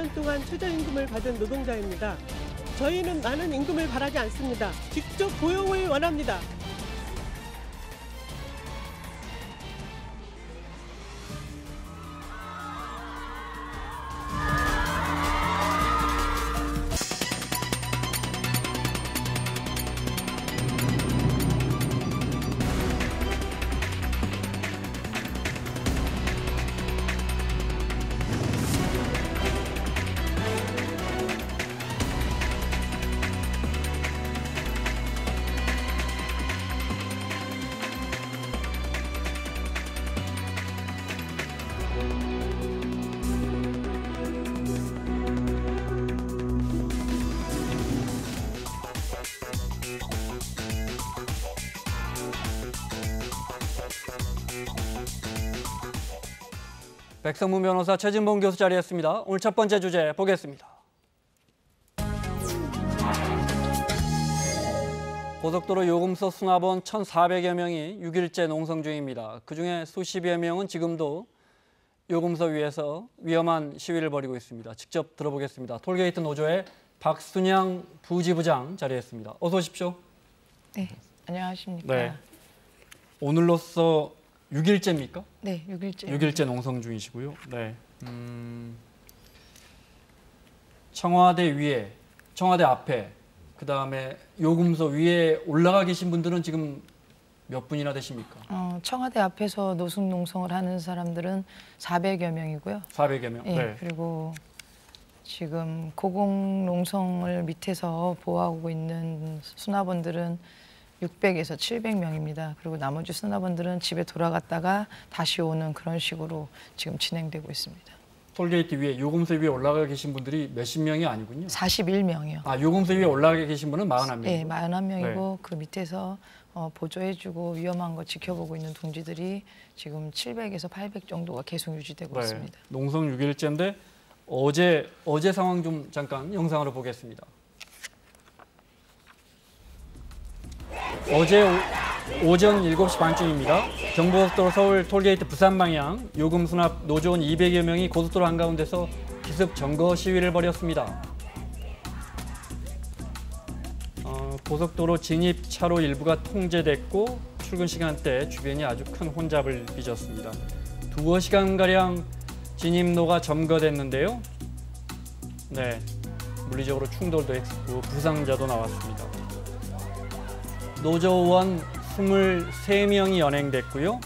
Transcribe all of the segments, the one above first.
20년 동안 최저임금을 받은 노동자입니다. 저희는 많은 임금을 바라지 않습니다. 직접 고용을 원합니다. 백성문 변호사, 최진봉 교수 자리했습니다. 오늘 첫 번째 주제 보겠습니다. 고속도로 요금소 수납원 1,400여 명이 6일째 농성 중입니다. 그중에 수십여 명은 지금도 요금소 위에서 위험한 시위를 벌이고 있습니다. 직접 들어보겠습니다. 톨게이트 노조의 박순양 부지부장 자리했습니다. 어서 오십시오. 네, 안녕하십니까. 네. 오늘로써 6일째입니까? 네, 6일째. 6일째 농성 중이시고요. 네. 청와대 위에, 청와대 앞에, 그다음에 요금소 위에 올라가 계신 분들은 지금 몇 분이나 되십니까? 청와대 앞에서 노숙 농성을 하는 사람들은 400여 명이고요. 400여 명. 네, 네. 그리고 지금 고공 농성을 밑에서 보호하고 있는 수납원들은 600에서 700명입니다. 그리고 나머지 수납원들은 집에 돌아갔다가 다시 오는 그런 식으로 지금 진행되고 있습니다. 톨게이트 위에, 요금소 위에 올라가 계신 분들이 몇십 명이 아니군요. 41명이요. 아, 요금소 위에 올라가 계신 분은 41명. 네, 41명이고 네. 그 밑에서 보조해주고 위험한 거 지켜보고 있는 동지들이 지금 700에서 800 정도가 계속 유지되고 네. 있습니다. 농성 6일째인데 어제 상황 좀 잠깐 영상으로 보겠습니다. 어제 오전 7시 반쯤입니다. 경부고속도로 서울 톨게이트 부산 방향 요금 수납 노조원 200여 명이 고속도로 한가운데서 기습 점거 시위를 벌였습니다. 고속도로 진입 차로 일부가 통제됐고 출근 시간대 주변이 아주 큰 혼잡을 빚었습니다. 2시간가량 진입로가 점거됐는데요. 네, 물리적으로 충돌도 했고 부상자도 나왔습니다. 노조원 23명이 연행됐고요.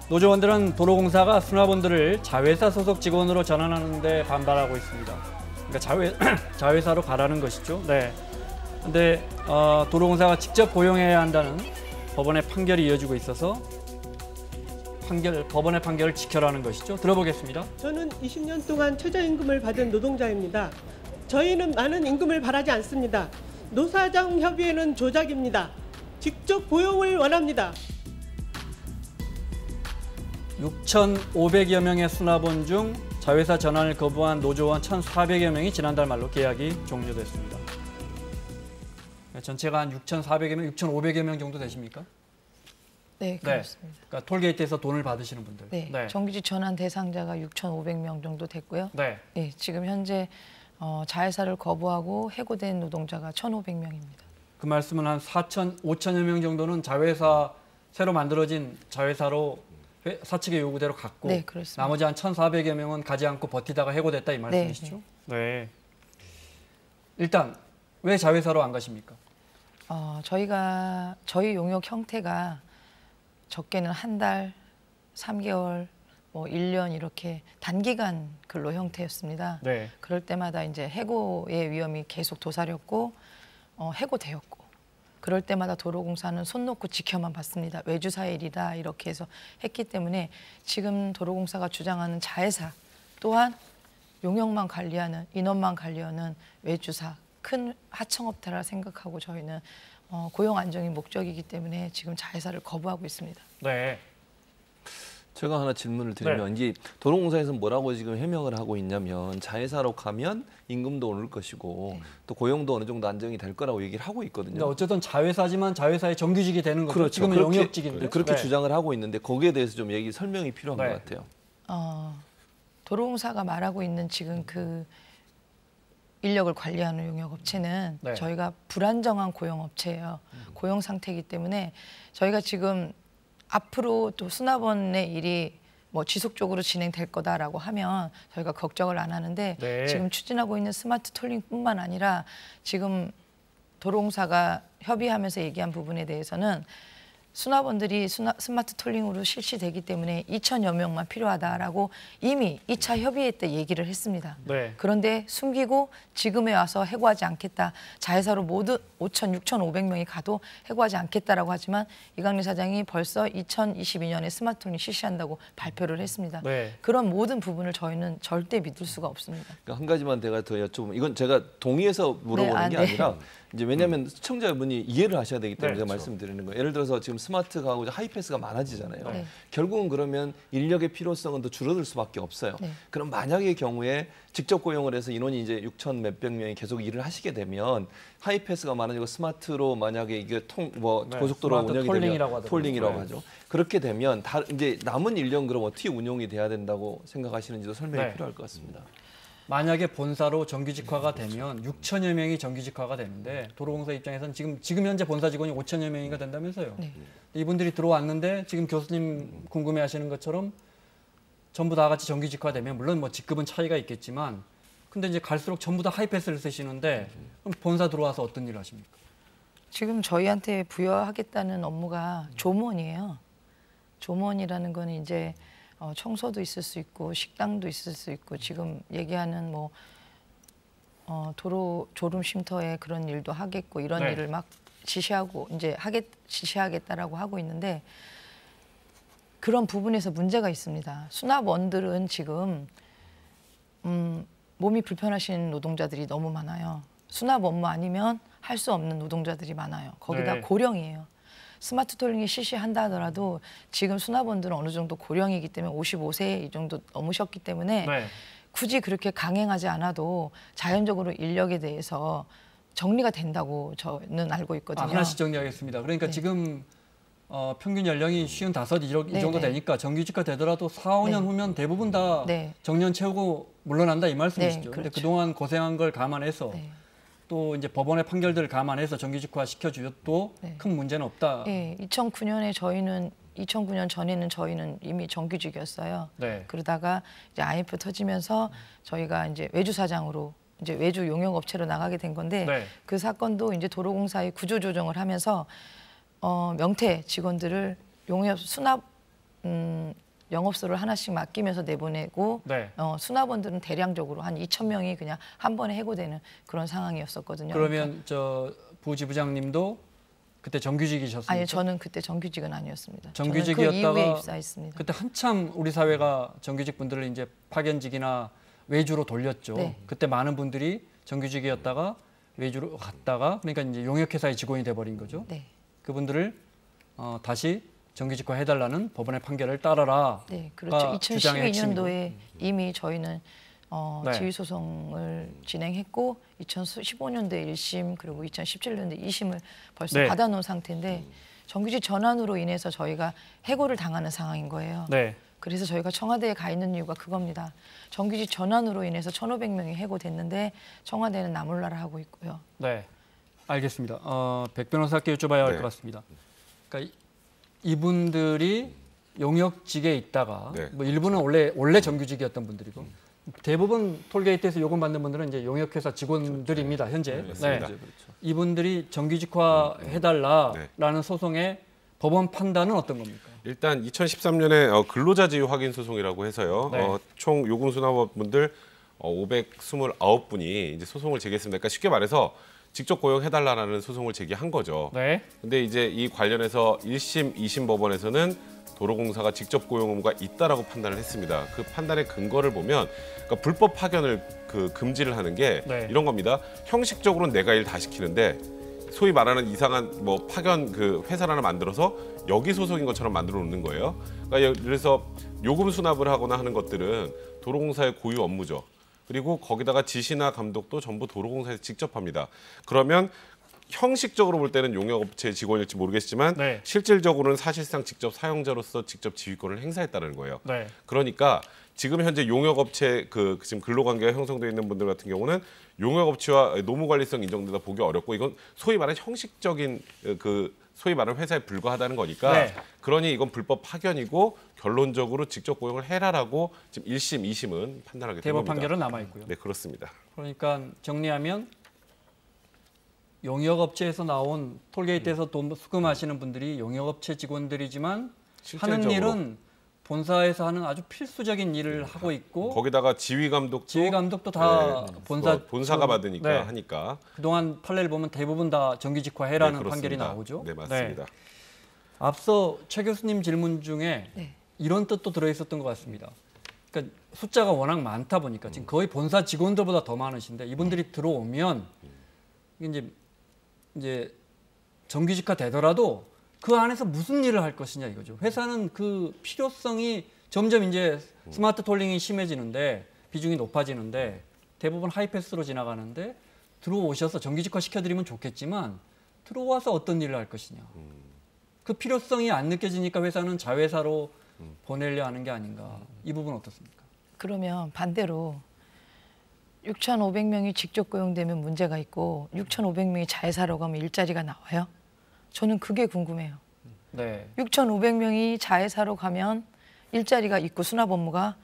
노조원들은 도로공사가 수납원들을 자회사 소속 직원으로 전환하는 데 반발하고 있습니다. 그러니까 자회사로 가라는 것이죠. 네. 근데 도로공사가 직접 고용해야 한다는 법원의 판결이 이어지고 있어서 법원의 판결을 지켜라는 것이죠. 들어보겠습니다. 저는 20년 동안 최저임금을 받은 노동자입니다. 저희는 많은 임금을 바라지 않습니다. 노사정 협의회는 조작입니다. 직접 고용을 원합니다. 6,500여 명의 수납원 중 자회사 전환을 거부한 노조원 1,400여 명이 지난달 말로 계약이 종료됐습니다. 전체가 한 6,400여 명, 6,500여 명 정도 되십니까? 네, 그렇습니다. 네. 그러니까 톨게이트에서 돈을 받으시는 분들. 네, 네. 정규직 전환 대상자가 6,500명 정도 됐고요. 네. 네, 지금 현재 자회사를 거부하고 해고된 노동자가 1,500명입니다. 그 말씀은 한 5천여 명 정도는 자회사 새로 만들어진 자회사로 사측의 요구대로 갔고, 네, 그렇습니다. 나머지 한 1,400여 명은 가지 않고 버티다가 해고됐다 이 말씀이시죠? 네. 네. 일단 왜 자회사로 안 가십니까? 저희 용역 형태가 적게는 한 달, 3개월, 1년 이렇게 단기간 근로 형태였습니다. 네. 그럴 때마다 이제 해고의 위험이 계속 도사렸고 해고되었고 그럴 때마다 도로공사는 손 놓고 지켜만 봤습니다. 외주사의 일이다 이렇게 해서 했기 때문에 지금 도로공사가 주장하는 자회사 또한 용역만 관리하는 인원만 관리하는 외주사 큰 하청업체라 생각하고 저희는 고용 안정이 목적이기 때문에 지금 자회사를 거부하고 있습니다. 네. 제가 하나 질문을 드리면 이제 도로공사에서 뭐라고 지금 해명을 하고 있냐면 자회사로 가면 임금도 오를 것이고 또 고용도 어느 정도 안정이 될 거라고 얘기를 하고 있거든요. 어쨌든 자회사지만 자회사의 정규직이 되는 거죠. 그렇죠. 지금은 용역직인데. 그렇게 주장을 하고 있는데 거기에 대해서 좀 설명이 필요한 것 같아요. 도로공사가 말하고 있는 지금 그 인력을 관리하는 용역업체는 네. 저희가 불안정한 고용업체예요. 고용 상태이기 때문에 저희가 지금 앞으로 또 수납원의 일이 뭐 지속적으로 진행될 거다라고 하면 저희가 걱정을 안 하는데 네. 지금 추진하고 있는 스마트 톨링뿐만 아니라 지금 도로공사가 협의하면서 얘기한 부분에 대해서는 수납원들이 스마트 톨링으로 실시되기 때문에 2,000여 명만 필요하다라고 이미 2차 협의회 때 얘기를 했습니다. 네. 그런데 숨기고 지금에 와서 해고하지 않겠다. 자회사로 모두 6,500명이 가도 해고하지 않겠다라고 하지만 이강래 사장이 벌써 2022년에 스마트 톨링 실시한다고 발표를 했습니다. 네. 그런 모든 부분을 저희는 절대 믿을 수가 없습니다. 그러니까 한 가지만 제가 더 여쭤보면 이건 제가 동의해서 물어보는 게 네. 아니라 이제 왜냐하면 시청자분이 이해를 하셔야 되기 때문에 네, 제가 그렇죠. 말씀드리는 거예요. 예를 들어서 지금 스마트하고 하이패스가 많아지잖아요. 네. 결국은 그러면 인력의 필요성은 더 줄어들 수밖에 없어요. 네. 그럼 만약의 경우에 직접 고용을 해서 인원이 이제 6천 몇백 명이 계속 일을 하시게 되면 하이패스가 많아지고 스마트로 만약에 이게 네, 고속도로 스마트 운영이 톨링이라고 되면 하더라고요. 톨링이라고 네. 하죠. 그렇게 되면 이제 남은 인력은 그럼 어떻게 운용이 돼야 된다고 생각하시는지도 설명이 네. 필요할 것 같습니다. 만약에 본사로 정규직화가 되면 6천여 명이 정규직화가 되는데 도로공사 입장에서는 지금 현재 본사 직원이 5천여 명이가 된다면서요. 네. 이분들이 들어왔는데 지금 교수님 궁금해하시는 것처럼 전부 다 같이 정규직화되면 물론 뭐 직급은 차이가 있겠지만 근데 이제 갈수록 전부 다 하이패스를 쓰시는데 그럼 본사 들어와서 어떤 일을 하십니까? 지금 저희한테 부여하겠다는 업무가 조먼이에요. 조먼이라는 건 이제 청소도 있을 수 있고 식당도 있을 수 있고 지금 얘기하는 뭐 도로 졸음 쉼터에 그런 일도 하겠고 이런 네. 일을 막 지시하고 이제 지시하겠다라고 하고 있는데 그런 부분에서 문제가 있습니다. 수납원들은 지금 몸이 불편하신 노동자들이 너무 많아요. 수납 업무 아니면 할 수 없는 노동자들이 많아요. 거기다 네. 고령이에요. 스마트 톨링이 실시한다 하더라도 지금 수납원들은 어느 정도 고령이기 때문에 55세 이 정도 넘으셨기 때문에 네. 굳이 그렇게 강행하지 않아도 자연적으로 인력에 대해서 정리가 된다고 저는 알고 있거든요. 하나씩 정리하겠습니다. 그러니까 네. 지금 평균 연령이 55, 이 네, 정도 네. 되니까 정규직화 되더라도 4, 5년 네. 후면 대부분 다 네. 정년 채우고 물러난다 이 말씀이시죠. 네, 근데 그렇죠. 그동안 고생한 걸 감안해서 네. 또 이제 법원의 판결들을 감안해서 정규직화 시켜주셔도 네. 큰 문제는 없다. 네, 2009년 전에는 저희는 이미 정규직이었어요. 네. 그러다가 이제 IMF 터지면서 저희가 이제 외주 사장으로 이제 외주 용역 업체로 나가게 된 건데 네. 그 사건도 이제 도로공사의 구조 조정을 하면서 명태 직원들을 용역 수납 영업소를 하나씩 맡기면서 내보내고 네. 수납원들은 대량적으로 한 2,000명이 그냥 한 번에 해고되는 그런 상황이었었거든요. 그러면 저 부지부장님도 그때 정규직이셨습니까? 아니 저는 그때 정규직은 아니었습니다. 정규직이었다가 저는 그 이후에 입사했습니다. 그때 한참 우리 사회가 정규직 분들을 이제 파견직이나 외주로 돌렸죠. 네. 그때 많은 분들이 정규직이었다가 외주로 갔다가 그러니까 이제 용역회사의 직원이 돼버린 거죠. 네. 그분들을 다시 정규직화 해달라는 법원의 판결을 따라라. 네, 그렇죠. 주장의 2012년도에 이미 저희는 네. 지휘 소송을 진행했고 2015년도에 1심 그리고 2017년도에 2심을 벌써 네. 받아놓은 상태인데 정규직 전환으로 인해서 저희가 해고를 당하는 상황인 거예요. 네. 그래서 저희가 청와대에 가 있는 이유가 그겁니다. 정규직 전환으로 인해서 1,500명이 해고됐는데 청와대는 나몰라라 하고 있고요. 네. 알겠습니다. 백 변호사께 여쭤봐야 할 네. 것 같습니다. 그러니까 이분들이 용역직에 있다가 네. 뭐 일부는 원래 정규직이었던 분들이고 대부분 톨게이트에서 요금 받는 분들은 이제 용역회사 직원들입니다. 현재. 네, 맞습니다. 그렇죠. 이분들이 정규직화 해달라라는 소송의 법원 판단은 어떤 겁니까? 일단 2013년에 근로자지위 확인 소송이라고 해서요. 네. 총 요금 수납원분들 529분이 이제 소송을 제기했습니다. 그러니까 쉽게 말해서 직접 고용해달라는 소송을 제기한 거죠. 네. 근데 이제 이 관련해서 1심, 2심 법원에서는 도로공사가 직접 고용 의무가 있다라고 판단을 했습니다. 그 판단의 근거를 보면 그러니까 불법 파견을 금지를 하는 게 네. 이런 이런 겁니다. 형식적으로는 내가 일 다 시키는데 소위 말하는 이상한 뭐 파견 회사를 하나 만들어서 여기 소속인 것처럼 만들어 놓는 거예요. 그러니까 그래서 요금 수납을 하거나 하는 것들은 도로공사의 고유 업무죠. 그리고 거기다가 지시나 감독도 전부 도로공사에서 직접 합니다. 그러면 형식적으로 볼 때는 용역업체 직원일지 모르겠지만 네. 실질적으로는 사실상 직접 사용자로서 직접 지휘권을 행사했다는 거예요. 네. 그러니까 지금 현재 용역업체 지금 근로관계가 형성되어 있는 분들 같은 경우는 용역업체와 노무관리성 인정되다 보기 어렵고 이건 소위 말하는 형식적인 소위 말하는 회사에 불과하다는 거니까 네. 그러니 이건 불법 파견이고 결론적으로 직접 고용을 해라라고 지금 1심, 2심은 판단하게 된 대법 겁니다. 판결은 남아 있고요. 네, 그렇습니다. 그러니까 정리하면 용역업체에서 나온 톨게이트에서 돈 수금하시는 분들이 용역업체 직원들이지만 하는 실질적으로. 일은 본사에서 하는 아주 필수적인 일을 하고 있고 거기다가 지휘감독도 다 본사가 받으니까 네. 하니까 그동안 판례를 보면 대부분 다 정규직화해라는 네, 판결이 그렇습니다. 나오죠. 네, 맞습니다. 네. 앞서 최 교수님 질문 중에 네. 이런 이런 뜻도 들어있었던 것 같습니다. 그러니까 숫자가 워낙 많다 보니까 지금 거의 본사 직원들보다 더 많으신데 이분들이 들어오면 이제 정규직화 되더라도 그 안에서 무슨 일을 할 것이냐 이거죠. 회사는 그 필요성이 점점 이제 스마트 톨링이 심해지는데 비중이 높아지는데 대부분 하이패스로 지나가는데 들어오셔서 정규직화 시켜드리면 좋겠지만 들어와서 어떤 일을 할 것이냐. 그 필요성이 안 느껴지니까 회사는 자회사로 보내려 하는 게 아닌가. 이 부분 어떻습니까? 그러면 반대로 6,500명이 직접 고용되면 문제가 있고 6,500명이 자회사로 가면 일자리가 나와요? 저는 그게 궁금해요. 네. 6,500명이 자회사로 가면 일자리가 있고 수납 업무가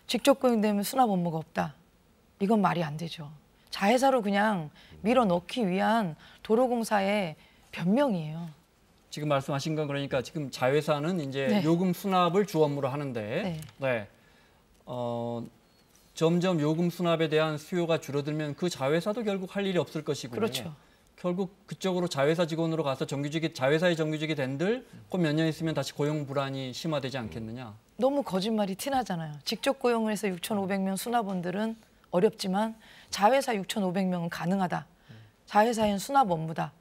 직접 고용되면 수납 업무가 없다. 이건 말이 안 되죠. 자회사로 그냥 밀어넣기 위한 도로공사의 변명이에요. 지금 말씀하신 건 그러니까 지금 자회사는 이제 네. 요금 수납을 주 업무로 하는데 네. 점점 요금 수납에 대한 수요가 줄어들면 그 자회사도 결국 할 일이 없을 것이고 그렇죠. 결국 그쪽으로 자회사 직원으로 가서 자회사의 정규직이 된들 곧 몇 년 있으면 다시 고용 불안이 심화되지 않겠느냐. 너무 거짓말이 티나잖아요. 직접 고용을 해서 6,500명 수납원들은 어렵지만 자회사 6,500명은 가능하다. 자회사엔 수납 업무다.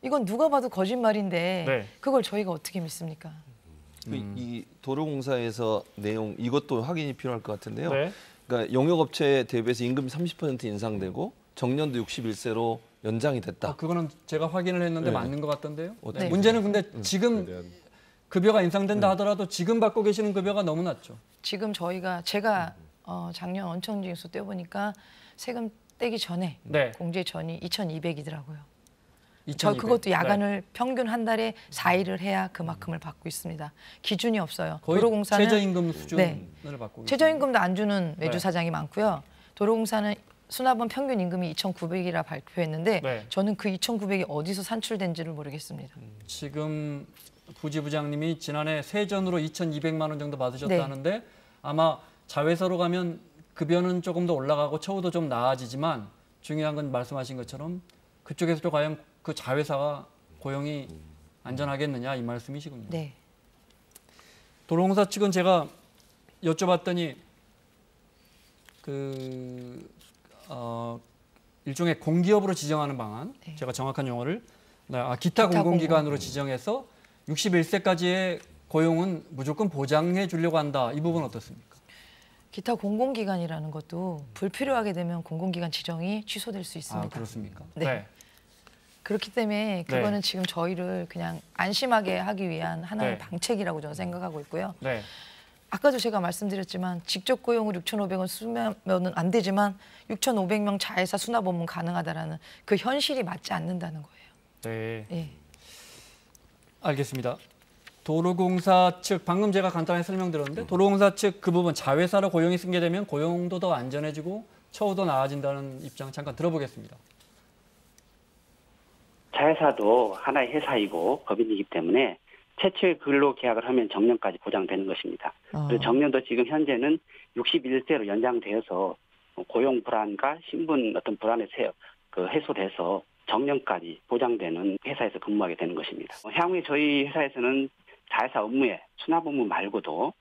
이건 누가 봐도 거짓말인데 네. 그걸 저희가 어떻게 믿습니까? 이 도로공사에서 내용 이것도 확인이 필요할 것 같은데요. 네. 그러니까 용역업체에 대비해서 임금 30% 인상되고 정년도 61세로 연장이 됐다. 그거는 제가 확인을 했는데 네. 맞는 것 같던데요. 네. 문제는 근데 지금 대한 급여가 인상된다 하더라도 지금 받고 계시는 급여가 너무 낮죠. 지금 제가 작년 원청징수 떼보니까 세금 떼기 전에 네. 공제 전이 2,200이더라고요. 2,200. 저 그것도 야간을 평균 한 달에 4일을 해야 그만큼을 받고 있습니다. 기준이 없어요. 거의 도로공사는 최저임금 수준을 네. 받고 계십니다. 최저임금도 안 주는 네. 외주사장이 많고요. 도로공사는 수납원 평균 임금이 2,900이라 발표했는데 네. 저는 그 2,900이 어디서 산출된지를 모르겠습니다. 지금 부지부장님이 지난해 세전으로 2,200만 원 정도 받으셨다 네. 하는데 아마 자회사로 가면 급여는 조금 더 올라가고 처우도 좀 나아지지만 중요한 건 말씀하신 것처럼 그쪽에서도 과연 그 자회사가 고용이 안전하겠느냐 이 말씀이시군요. 네. 도로공사 측은 제가 여쭤봤더니 일종의 공기업으로 지정하는 방안, 네. 제가 정확한 용어를 기타 공공기관으로 지정해서 61세까지의 고용은 무조건 보장해 주려고 한다. 이 부분 어떻습니까? 기타 공공기관이라는 것도 불필요하게 되면 공공기관 지정이 취소될 수 있습니다. 그렇습니까? 네. 그렇기 때문에 그거는 지금 저희를 그냥 안심하게 하기 위한 하나의 네. 방책이라고 저는 생각하고 있고요. 네. 아까도 제가 말씀드렸지만 직접 고용을 6,500원 수면은 안 되지만 6,500명 자회사 수납 업무 가능하다라는 그 현실이 맞지 않는다는 거예요. 네. 예. 알겠습니다. 도로공사 측 방금 제가 간단하게 설명드렸는데 도로공사 측 그 부분 자회사로 고용이 승계되면 고용도 더 안전해지고 처우도 나아진다는 입장 잠깐 들어보겠습니다. 자회사도 하나의 회사이고 법인이기 때문에 최초의 근로 계약을 하면 정년까지 보장되는 것입니다. 그리고 정년도 지금 현재는 61세로 연장되어서 고용 불안과 신분 어떤 불안의 해소돼서 정년까지 보장되는 회사에서 근무하게 되는 것입니다. 향후에 저희 회사에서는 자회사 업무에 수납 업무 말고도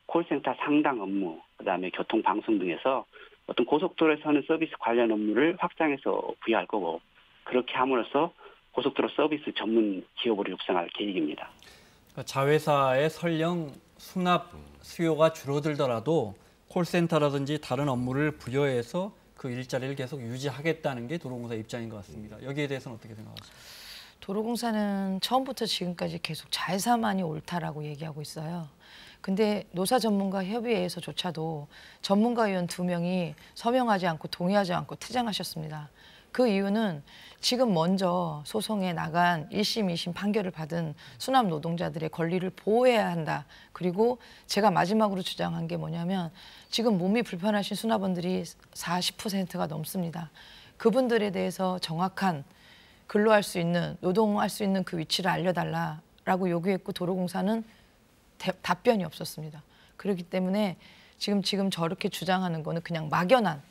콜센터 상담 업무, 그다음에 교통 방송 등에서 어떤 고속도로에서 하는 서비스 관련 업무를 확장해서 부여할 거고 그렇게 함으로써 고속도로 서비스 전문 기업으로 육성할 계획입니다. 그러니까 자회사의 설령 수납 수요가 줄어들더라도 콜센터라든지 다른 업무를 부여해서 그 일자리를 계속 유지하겠다는 게 도로공사 입장인 것 같습니다. 여기에 대해서는 어떻게 생각하십니까? 도로공사는 처음부터 지금까지 계속 자회사만이 옳다라고 얘기하고 있어요. 근데 노사전문가협의회에서조차도 전문가위원 2명이 서명하지 않고 동의하지 않고 퇴장하셨습니다. 그 이유는 지금 먼저 소송에 나간 1심, 2심 판결을 받은 수납 노동자들의 권리를 보호해야 한다. 그리고 제가 마지막으로 주장한 게 뭐냐면 지금 몸이 불편하신 수납원들이 40%가 넘습니다. 그분들에 대해서 정확한 근로할 수 있는, 노동할 수 있는 그 위치를 알려달라라고 요구했고 도로공사는 답변이 없었습니다. 그렇기 때문에 지금 저렇게 주장하는 거는 그냥 막연한,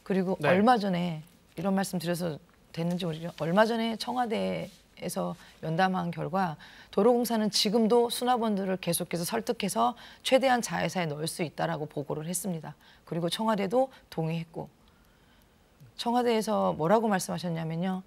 그리고 네. 얼마 전에 이런 말씀 드려서 됐는지 모르지만 얼마 전에 청와대에서 면담한 결과 도로공사는 지금도 수납원들을 계속해서 설득해서 최대한 자회사에 넣을 수 있다라고 보고를 했습니다. 그리고 청와대도 동의했고, 청와대에서 뭐라고 말씀하셨냐면요.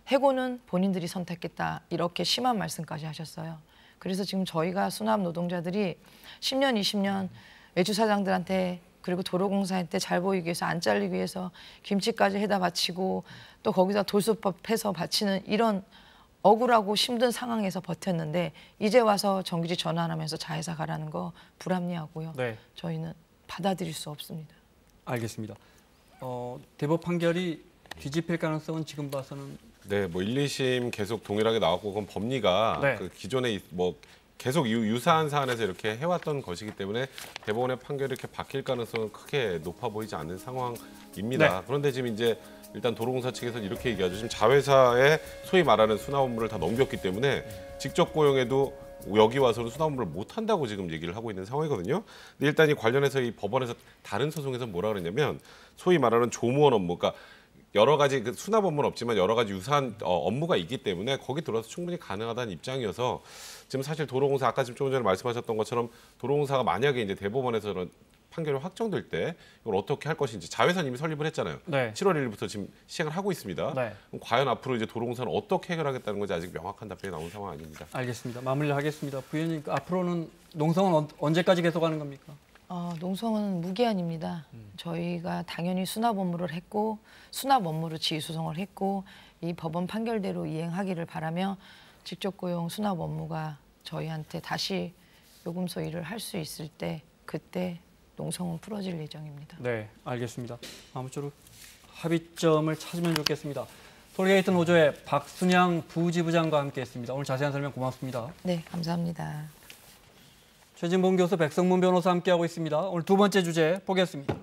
해고는 본인들이 선택했다, 이렇게 심한 말씀까지 하셨어요. 그래서 지금 저희가 수납 노동자들이 10년, 20년 외주사장들한테 그리고 도로공사한테 잘 보이기 위해서 안 잘리기 위해서 김치까지 해다 바치고 또 거기다 돌솥밥 해서 바치는 이런 억울하고 힘든 상황에서 버텼는데 이제 와서 정규직 전환하면서 자회사 가라는 거 불합리하고요. 네. 저희는 받아들일 수 없습니다. 알겠습니다. 대법 판결이 뒤집힐 가능성은 지금 봐서는 네, 뭐 1, 2심 계속 동일하게 나왔고 그건 법리가 네. 그 기존에 뭐 계속 유사한 사안에서 이렇게 해왔던 것이기 때문에 대법원의 판결이 이렇게 바뀔 가능성은 크게 높아 보이지 않는 상황입니다. 네. 그런데 지금 이제 일단 도로공사 측에서는 이렇게 얘기하죠. 지금 자회사에 소위 말하는 수납 업무를 다 넘겼기 때문에 직접 고용에도 여기 와서는 수납 업무를 못 한다고 지금 얘기를 하고 있는 상황이거든요. 근데 일단 이 관련해서 이 법원에서 다른 소송에서 뭐라 그랬냐면 소위 말하는 조무원 업무, 그러니까 여러 가지 그 수납 업무는 없지만 여러 가지 유사한 업무가 있기 때문에 거기 들어와서 충분히 가능하다는 입장이어서 지금 사실 도로공사 아까 지금 조금 전에 말씀하셨던 것처럼 도로공사가 만약에 이제 대법원에서 이런 판결이 확정될 때 이걸 어떻게 할 것인지 자회사는 이미 설립을 했잖아요. 네. 7월 1일부터 지금 시행을 하고 있습니다. 네. 그럼 과연 앞으로 이제 도로공사는 어떻게 해결하겠다는 건지 아직 명확한 답변이 나온 상황 아닙니다. 알겠습니다. 마무리를 하겠습니다. 부위원님, 앞으로는 농성은 언제까지 계속하는 겁니까? 농성은 무기한입니다. 저희가 당연히 수납 업무를 했고 수납 업무로 지휘소송을 했고 이 법원 판결대로 이행하기를 바라며 직접 고용 수납 업무가 저희한테 다시 요금소 일을 할 수 있을 때 그때 농성은 풀어질 예정입니다. 네, 알겠습니다. 아무쪼록 합의점을 찾으면 좋겠습니다. 톨게이트 노조의 박순양 부지부장과 함께했습니다. 오늘 자세한 설명 고맙습니다. 네, 감사합니다. 최진봉 교수, 백성문 변호사 함께하고 있습니다. 오늘 두 번째 주제 보겠습니다.